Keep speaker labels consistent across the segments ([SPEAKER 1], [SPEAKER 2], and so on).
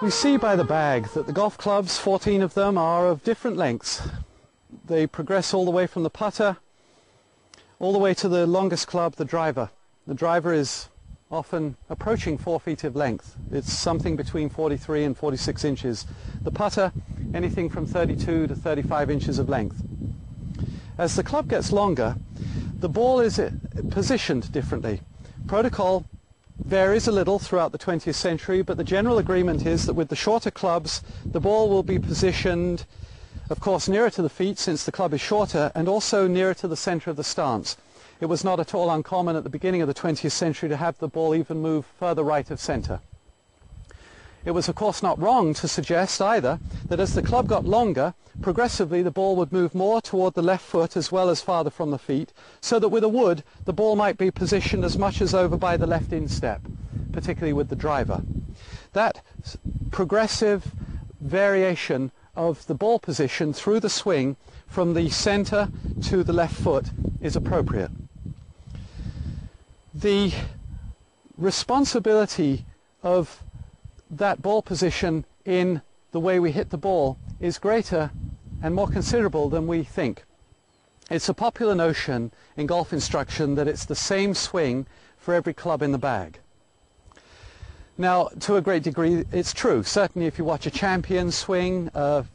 [SPEAKER 1] We see by the bag that the golf clubs, 14 of them, are of different lengths. They progress all the way from the putter all the way to the longest club, the driver. The driver is often approaching 4 feet of length. It's something between 43 and 46 inches. The putter, anything from 32 to 35 inches of length. As the club gets longer, the ball is positioned differently. Protocol varies a little throughout the 20th century, but the general agreement is that with the shorter clubs, the ball will be positioned, of course, nearer to the feet since the club is shorter, and also nearer to the center of the stance. It was not at all uncommon at the beginning of the 20th century to have the ball even move further right of center. It was, of course, not wrong to suggest either that as the club got longer, progressively the ball would move more toward the left foot as well as farther from the feet, so that with a wood, the ball might be positioned as much as over by the left instep, particularly with the driver. That progressive variation of the ball position through the swing from the center to the left foot is appropriate. The responsibility of that ball position in the way we hit the ball is greater and more considerable than we think. It's a popular notion in golf instruction that it's the same swing for every club in the bag. Now, to a great degree, it's true. Certainly if you watch a champion swing,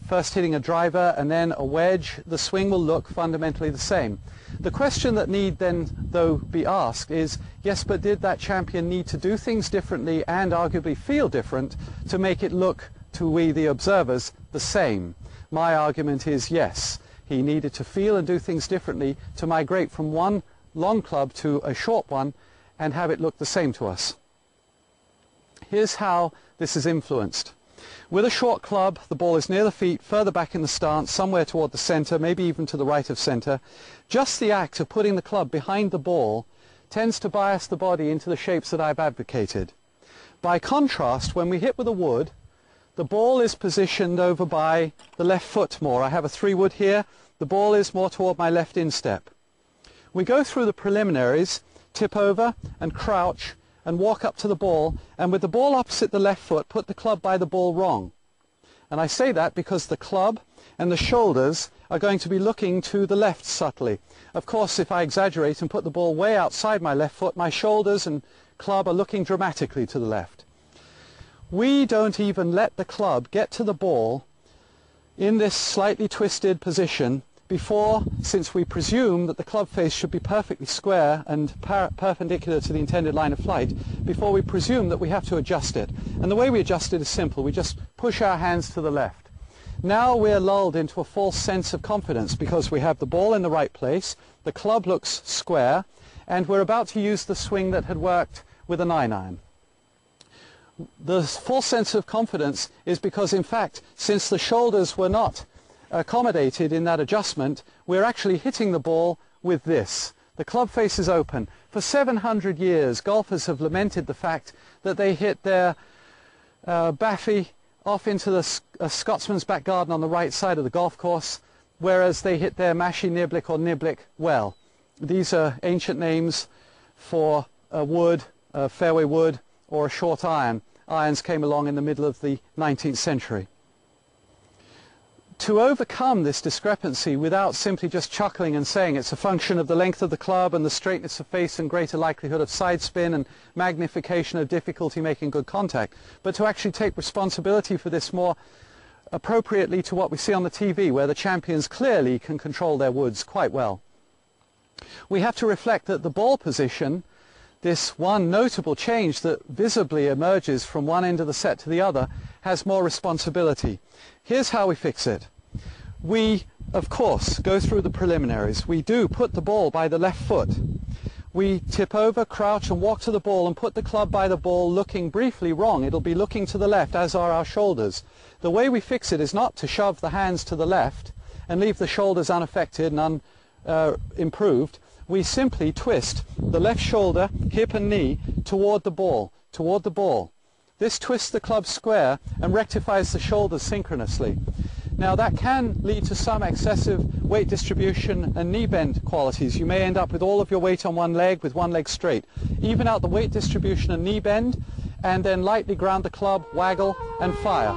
[SPEAKER 1] first hitting a driver and then a wedge, the swing will look fundamentally the same. The question that need then, though, be asked is, yes, but did that champion need to do things differently and arguably feel different to make it look, to we the observers, the same? My argument is yes. He needed to feel and do things differently to migrate from one long club to a short one and have it look the same to us. Here's how this is influenced. With a short club, the ball is near the feet, further back in the stance, somewhere toward the center, maybe even to the right of center. Just the act of putting the club behind the ball tends to bias the body into the shapes that I've advocated. By contrast, when we hit with a wood, the ball is positioned over by the left foot more. I have a 3-wood here. The ball is more toward my left instep. We go through the preliminaries, tip over and crouch, and walk up to the ball, and with the ball opposite the left foot, put the club by the ball wrong. And I say that because the club and the shoulders are going to be looking to the left subtly. Of course, if I exaggerate and put the ball way outside my left foot, my shoulders and club are looking dramatically to the left. We don't even let the club get to the ball in this slightly twisted position before, since we presume that the club face should be perfectly square and perpendicular to the intended line of flight, before we presume that we have to adjust it. And the way we adjust it is simple. We just push our hands to the left. Now we're lulled into a false sense of confidence because we have the ball in the right place, the club looks square, and we're about to use the swing that had worked with a 9-iron. The false sense of confidence is because, in fact, since the shoulders were not accommodated in that adjustment, we're actually hitting the ball with this. The club face is open. For 700 years, golfers have lamented the fact that they hit their baffy off into the Scotsman's back garden on the right side of the golf course, whereas they hit their mashie niblick or niblick well. These are ancient names for a wood, a fairway wood, or a short iron. Irons came along in the middle of the 19th century. To overcome this discrepancy without simply just chuckling and saying it's a function of the length of the club and the straightness of face and greater likelihood of side spin and magnification of difficulty making good contact, but to actually take responsibility for this more appropriately to what we see on the TV, where the champions clearly can control their woods quite well. We have to reflect that the ball position, this one notable change that visibly emerges from one end of the set to the other, has more responsibility. Here's how we fix it. We, of course, go through the preliminaries. We do put the ball by the left foot. We tip over, crouch, and walk to the ball and put the club by the ball looking briefly wrong. It'll be looking to the left, as are our shoulders. The way we fix it is not to shove the hands to the left and leave the shoulders unaffected and unimproved. We simply twist the left shoulder, hip and knee toward the ball, toward the ball. This twists the club square and rectifies the shoulders synchronously. Now that can lead to some excessive weight distribution and knee bend qualities. You may end up with all of your weight on one leg with one leg straight. Even out the weight distribution and knee bend, and then lightly ground the club, waggle and fire.